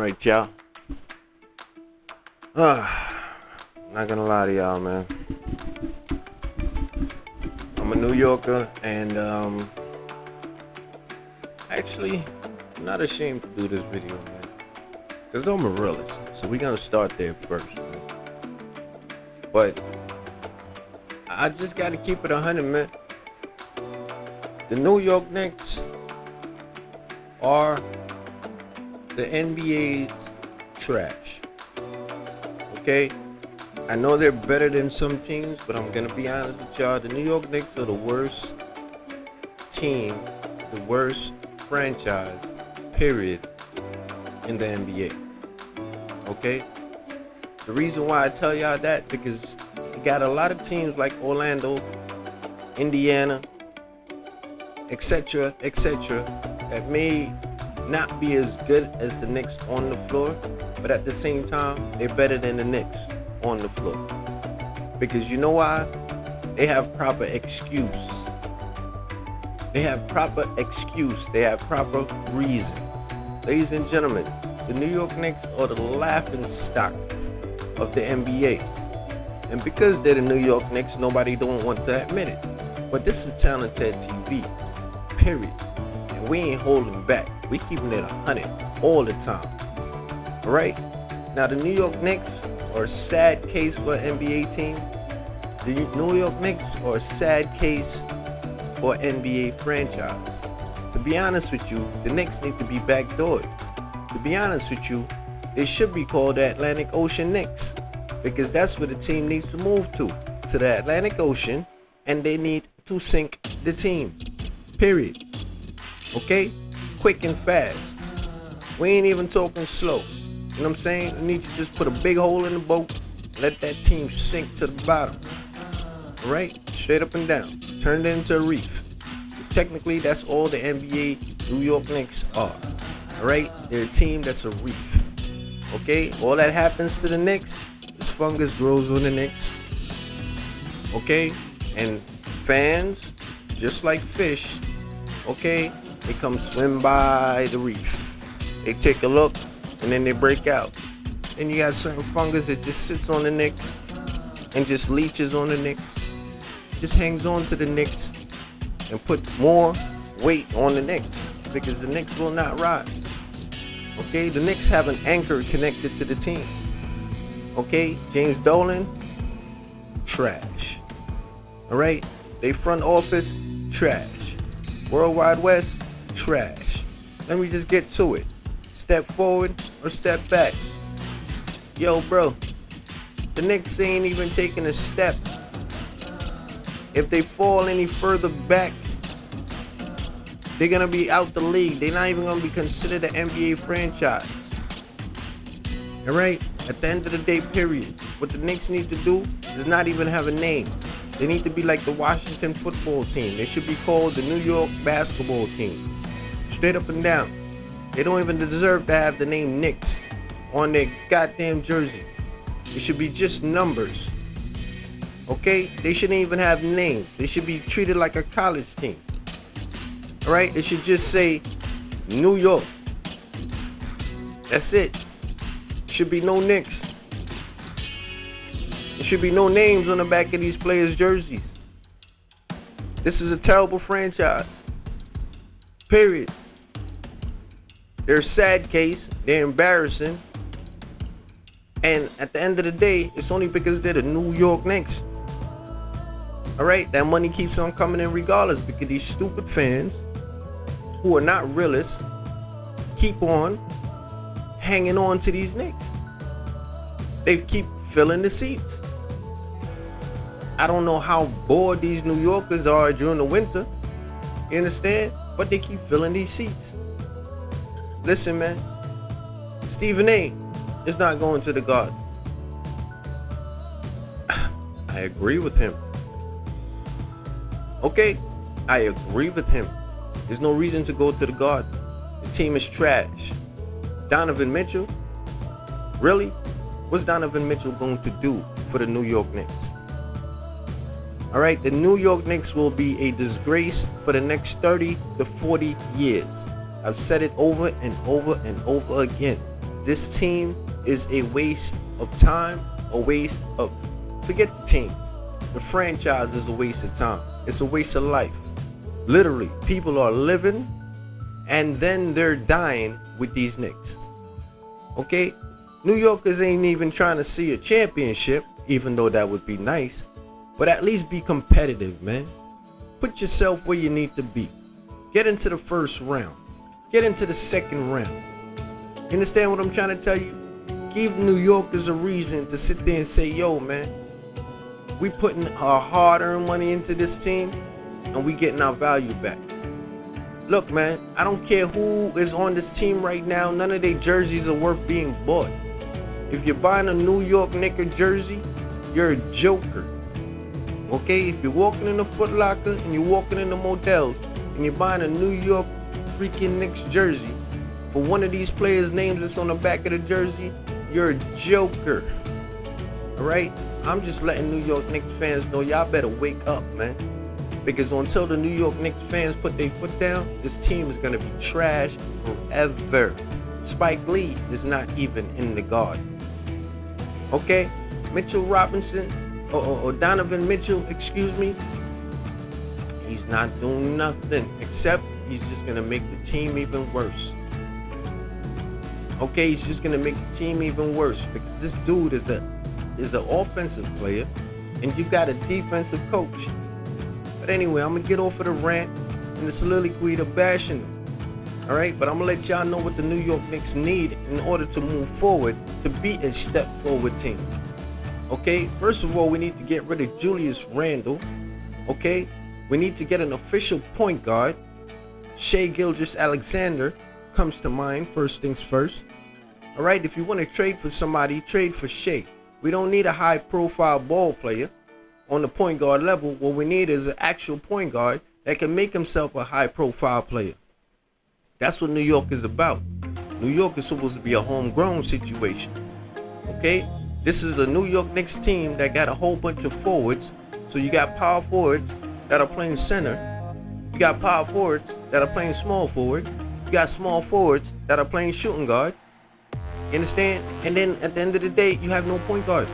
Alright, y'all. Not gonna lie to y'all, man. I'm a New Yorker, and actually, I'm not ashamed to do this video, man. Because I'm a realist. So we're gonna start there first, man. But I just gotta keep it 100, man. The New York Knicks are the NBA's trash. Okay? I know they're better than some teams, but I'm gonna be honest with y'all. The New York Knicks are the worst team, the worst franchise, period, in the NBA. Okay? The reason why I tell y'all that, because you got a lot of teams like Orlando, Indiana, etc., that may not be as good as the Knicks on the floor, but at the same time, they're better than the Knicks on the floor. Because you know why? They have proper excuse. They have proper reason. Ladies and gentlemen, the New York Knicks are the laughing stock of the NBA. And because they're the New York Knicks, nobody don't want to admit it. But this is talented TV, period. And we ain't holding back. We keeping it 100 all the time. Alright? Now the New York Knicks are a sad case for an NBA team. The New York Knicks are a sad case for an NBA franchise. To be honest with you, the Knicks need to be backdoored. To be honest with you, they should be called the Atlantic Ocean Knicks, because that's where the team needs to move to the Atlantic Ocean, and they need to sink the team, period. Okay? Quick and fast. We ain't even talking slow. You know what I'm saying? You need to just put a big hole in the boat, let that team sink to the bottom. Alright? Straight up and down. Turn it into a reef. Because technically that's all the NBA New York Knicks are. Alright? They're a team that's a reef. Okay? All that happens to the Knicks is fungus grows on the Knicks. Okay? And fans, just like fish, okay, they come swim by the reef. They take a look and then they break out. Then you got certain fungus that just sits on the Knicks and just leeches on the Knicks, just hangs on to the Knicks and put more weight on the Knicks, because the Knicks will not rise. Okay, the Knicks have an anchor connected to the team. Okay, James Dolan, trash. Alright, they front office, trash. World Wide West, trash. Let me just get to it. Step forward or step back. Yo, bro, the Knicks ain't even taking a step. If they fall any further back, they're gonna be out the league. They're not even gonna be considered an NBA franchise. Alright? At the end of the day, period. What the Knicks need to do is not even have a name. They need to be like the Washington football team. They should be called the New York basketball team. Straight up and down. They don't even deserve to have the name Knicks on their goddamn jerseys. It should be just numbers. Okay? They shouldn't even have names. They should be treated like a college team. Alright? It should just say New York. That's it. Should be no Knicks. There should be no names on the back of these players' jerseys. This is a terrible franchise. Period. They're a sad case. They're embarrassing. And at the end of the day, it's only because they're the New York Knicks. Alright? That money keeps on coming in regardless, because these stupid fans who are not realists keep on hanging on to these Knicks. They keep filling the seats. I don't know how bored these New Yorkers are during the winter. You understand? But they keep filling these seats. Listen, man. Stephen A. is not going to the Garden. I agree with him. Okay? I agree with him. There's no reason to go to the Garden. The team is trash. Donovan Mitchell? Really? What's Donovan Mitchell going to do for the New York Knicks? Alright, the New York Knicks will be a disgrace for the next 30 to 40 years. I've said it over and over and over again. this team is a waste of time, forget the team. The franchise is a waste of time. It's a waste of life. Literally, people are living and then they're dying with these Knicks. Okay? New Yorkers ain't even trying to see a championship, even though that would be nice. But at least be competitive, man. Put yourself where you need to be. Get into the first round. Get into the second round. You understand what I'm trying to tell you? Give New Yorkers a reason to sit there and say, yo, man, we putting our hard-earned money into this team and we getting our value back. Look, man, I don't care who is on this team right now. None of their jerseys are worth being bought. If you're buying a New York Knicks jersey, you're a joker. Okay? If you're walking in the Foot Locker and you're walking in the motels and you're buying a New York freaking Knicks jersey for one of these players' names that's on the back of the jersey, you're a joker. Alright? I'm just letting New York Knicks fans know y'all better wake up, man. Because until the New York Knicks fans put their foot down, this team is going to be trash forever. Spike Lee is not even in the garden. Okay? Mitchell Robinson, or Donovan Mitchell, excuse me, he's not doing nothing except he's just going to make the team even worse. Okay, he's just going to make the team even worse because this dude is an offensive player and you got a defensive coach. But anyway, I'm going to get off of the rant and the soliloquy to bashing them. All right, but I'm going to let y'all know what the New York Knicks need in order to move forward to be a step forward team. Okay, first of all, we need to get rid of Julius Randle. Okay, we need to get an official point guard. Shai Gilgeous-Alexander comes to mind, first things first. All right, if you want to trade for somebody, trade for Shai. We don't need a high profile ball player on the point guard level. What we need is an actual point guard that can make himself a high profile player. That's what New York is about. New York is supposed to be a homegrown situation. Okay? This is a New York Knicks team that got a whole bunch of forwards. So you got power forwards that are playing center. You got power forwards that are playing small forward. You got small forwards that are playing shooting guard. You understand? And then at the end of the day, you have no point guard.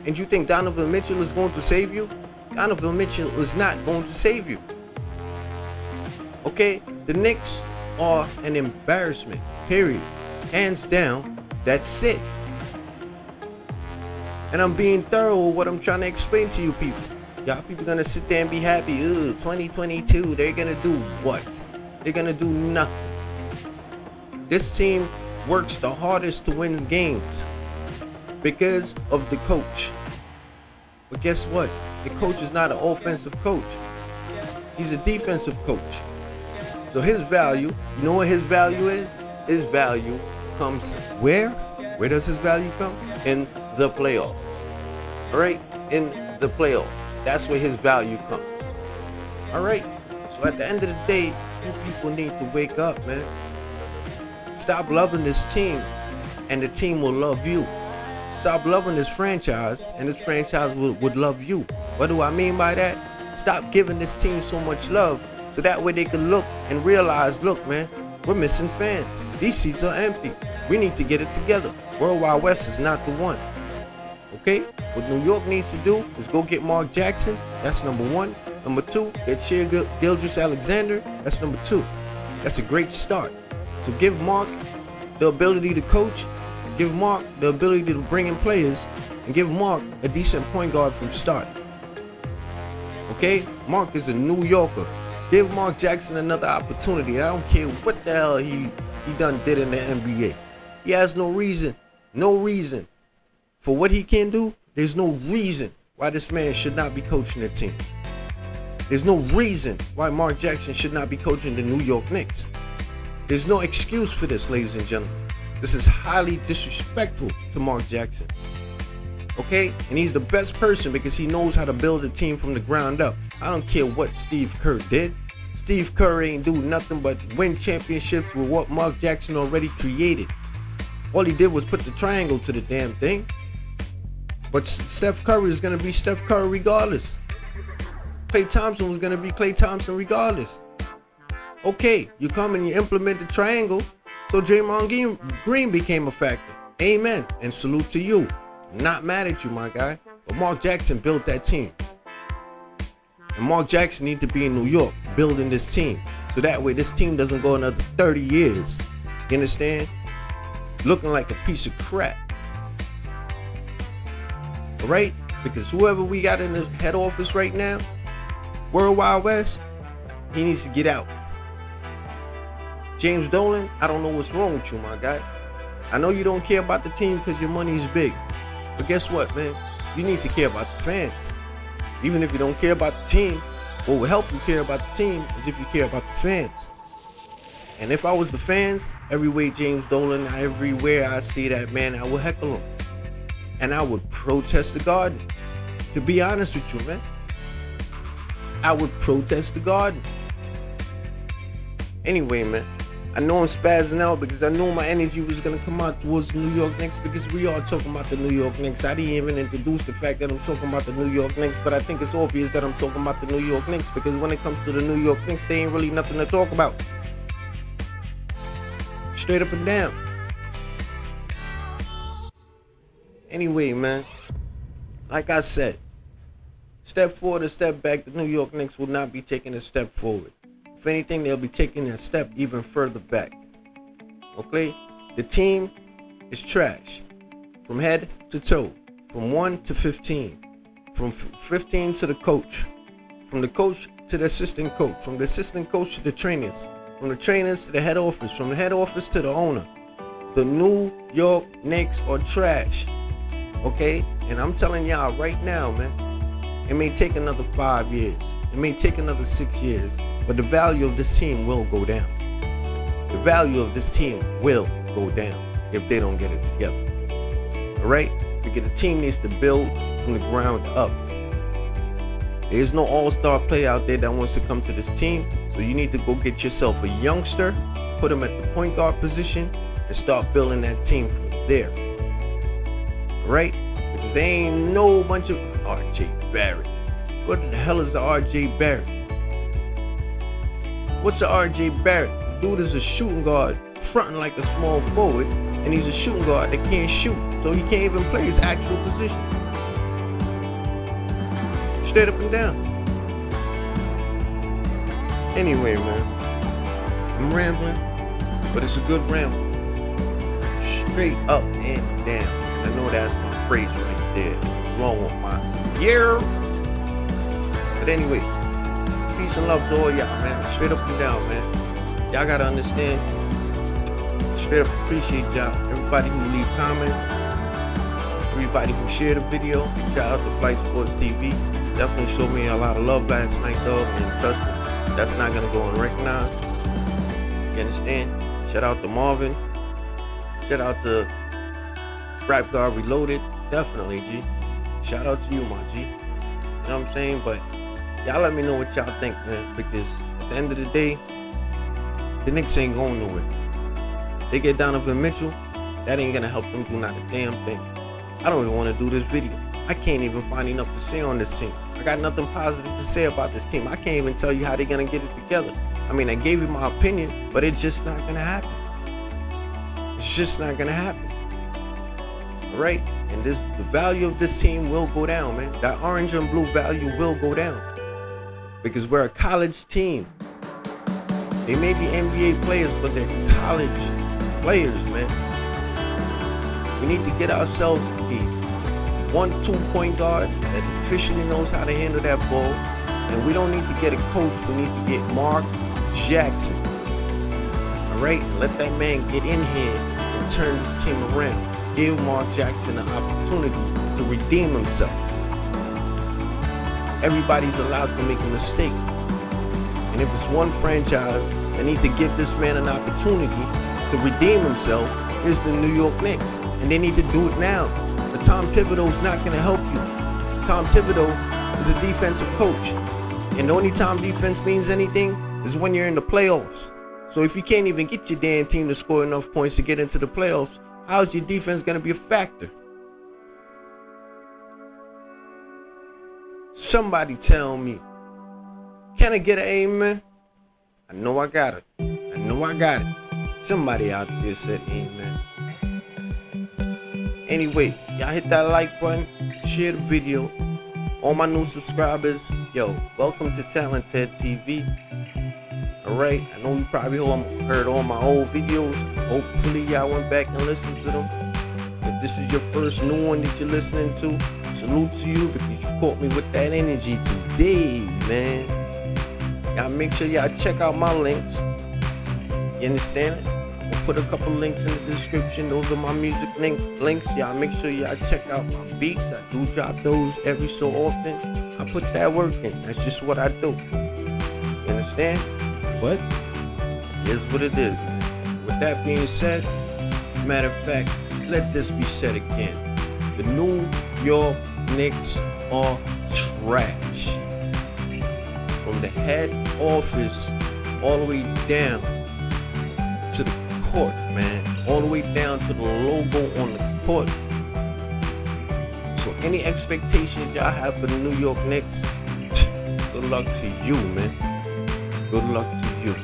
And you think Donovan Mitchell is going to save you? Donovan Mitchell is not going to save you. Okay? The Knicks are an embarrassment, period. Hands down, that's it. And I'm being thorough with what I'm trying to explain to you people. Y'all people gonna sit there and be happy. 2022, they're gonna do what? They're gonna do nothing. This team works the hardest to win games because of the coach. But guess what? The coach is not an offensive coach. He's a defensive coach. So his value, you know what his value is? His value comes where? Where does his value come? In the playoffs. All right? In the playoffs. That's where his value comes. All right? So at the end of the day, you people need to wake up, man. Stop loving this team, and the team will love you. Stop loving this franchise, and this franchise would love you. What do I mean by that? Stop giving this team so much love, so that way they can look and realize, look, man, we're missing fans. These seats are empty. We need to get it together. World Wide West is not the one. Okay? What New York needs to do is go get Mark Jackson. That's number one. Number two, get Shai Gilgeous-Alexander. That's number two. That's a great start. So give Mark the ability to coach. Give Mark the ability to bring in players. And give Mark a decent point guard from start. Okay? Mark is a New Yorker. Give Mark Jackson another opportunity. I don't care what the hell he done did in the NBA. He has no reason for what he can do. There's no reason why this man should not be coaching the team. There's no reason why Mark Jackson should not be coaching the New York Knicks. There's no excuse for this, ladies and gentlemen. This is highly disrespectful to Mark Jackson. Okay? And he's the best person because he knows how to build a team from the ground up. I don't care what Steve Kerr did. Steve Kerr ain't do nothing but win championships with what Mark Jackson already created. All he did was put the triangle to the damn thing. But Steph Curry is going to be Steph Curry regardless. Klay Thompson was going to be Klay Thompson regardless. Okay, you come and you implement the triangle. So So Green became a factor. Amen. And salute to you. I'm not mad at you, my guy. But Mark Jackson built that team. And Mark Jackson needs to be in New York building this team. So that way this team doesn't go another 30 years. You understand? Looking like a piece of crap. Alright? Because whoever we got in the head office right now, World Wide West, he needs to get out. James Dolan, I don't know what's wrong with you, my guy. I know you don't care about the team because your money is big. But guess what, man? You need to care about the fans. Even if you don't care about the team, what will help you care about the team is if you care about the fans. And if I was the fans, everywhere James Dolan, everywhere I see that man, I would heckle him. And I would protest the Garden. To be honest with you, man. I would protest the Garden. Anyway, man. I know I'm spazzing out because I know my energy was going to come out towards the New York Knicks because we are talking about the New York Knicks. I didn't even introduce the fact that I'm talking about the New York Knicks, but I think it's obvious that I'm talking about the New York Knicks because when it comes to the New York Knicks, they ain't really nothing to talk about. Straight up and down. Anyway, man, like I said, step forward or step back, the New York Knicks will not be taking a step forward. If anything, they'll be taking a step even further back. Okay? The team is trash. From head to toe. From 1 to 15. From 15 to the coach. From the coach to the assistant coach. From the assistant coach to the trainers. From the trainers to the head office. From the head office to the owner. The New York Knicks are trash. Okay? And I'm telling y'all right now, man. It may take another 5 years. It may take another 6 years. But the value of this team will go down. The value of this team will go down if they don't get it together. Alright? Because the team needs to build from the ground up. There's no all-star player out there that wants to come to this team. So you need to go get yourself a youngster, put him at the point guard position, and start building that team from there. Alright? Because there ain't no bunch of RJ Barrett. What the hell is the RJ Barrett? What's the RJ Barrett? The dude is a shooting guard, fronting like a small forward, and he's a shooting guard that can't shoot, so he can't even play his actual position. Straight up and down. Anyway, man, I'm rambling, but it's a good ramble. Straight up and down. I know that's my phrase right there, along with my yeah. But anyway, peace and love to all y'all, man. Straight up and down, man. Y'all gotta understand. Straight up appreciate y'all. Everybody who leave comments. Everybody who share the video. Shout out to Flight Sports TV. Definitely showed me a lot of love last night, though. And trust me, that's not gonna go unrecognized. You understand? Shout out to Marvin. Shout out to Rap Guard Reloaded. Definitely, G. Shout out to you, my G. You know what I'm saying? But y'all let me know what y'all think, man, because at the end of the day, the Knicks ain't going nowhere. They get Donovan Mitchell, that ain't gonna help them do not a damn thing. I don't even want to do this video. I can't even find enough to say on this team. I got nothing positive to say about this team. I can't even tell you how they're gonna get it together. I mean, I gave you my opinion, but it's just not gonna happen. It's just not gonna happen. All right? And the value of this team will go down, man. That orange and blue value will go down. Because we're a college team. They may be NBA players, but they're college players, man. We need to get ourselves a 1-2 point guard that officially knows how to handle that ball. And we don't need to get a coach. We need to get Mark Jackson. All right? And let that man get in here and turn this team around. Give Mark Jackson an opportunity to redeem himself. Everybody's allowed to make a mistake. And if it's one franchise that needs to give this man an opportunity to redeem himself, it's the New York Knicks. And they need to do it now. The Tom Thibodeau's not going to help you. Tom Thibodeau is a defensive coach. And the only time defense means anything is when you're in the playoffs. So if you can't even get your damn team to score enough points to get into the playoffs, how's your defense going to be a factor? Somebody tell me. Can I get an amen? I know I got it. I know I got it. Somebody out there said amen. Anyway, y'all hit that like button, share the video. All my new subscribers, yo, welcome to Talented TV. Alright, I know you probably heard all my old videos. Hopefully y'all went back and listened to them. If this is your first new one that you're listening to, salute to you because you caught me with that energy today, man. Y'all make sure y'all check out my links. You understand it? I'm gonna put a couple links in the description. Those are my music links. Y'all make sure y'all check out my beats. I do drop those every so often. I put that work in. That's just what I do. You understand? But here's what it is, man. With that being said, matter of fact, let this be said again. The New York Knicks are trash. From the head office all the way down to the court, man. All the way down to the logo on the court. So any expectations y'all have for the New York Knicks, good luck to you, man. Good luck to you.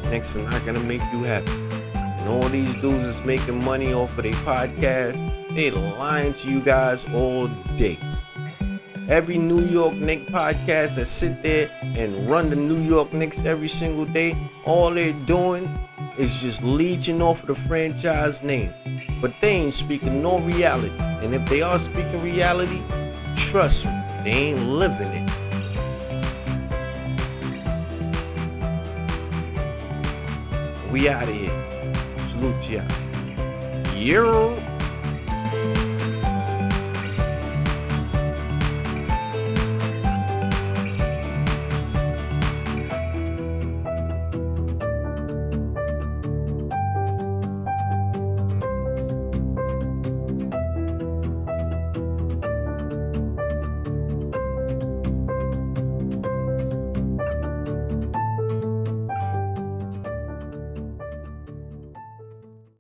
The Knicks are not gonna make you happy. And all these dudes is making money off of their podcast, they lying to you guys all day. Every New York Knicks podcast that sit there and run the New York Knicks every single day, all they're doing is just leeching off of the franchise name. But they ain't speaking no reality. And if they are speaking reality, trust me, they ain't living it. We out of here. Salute y'all. Yeah.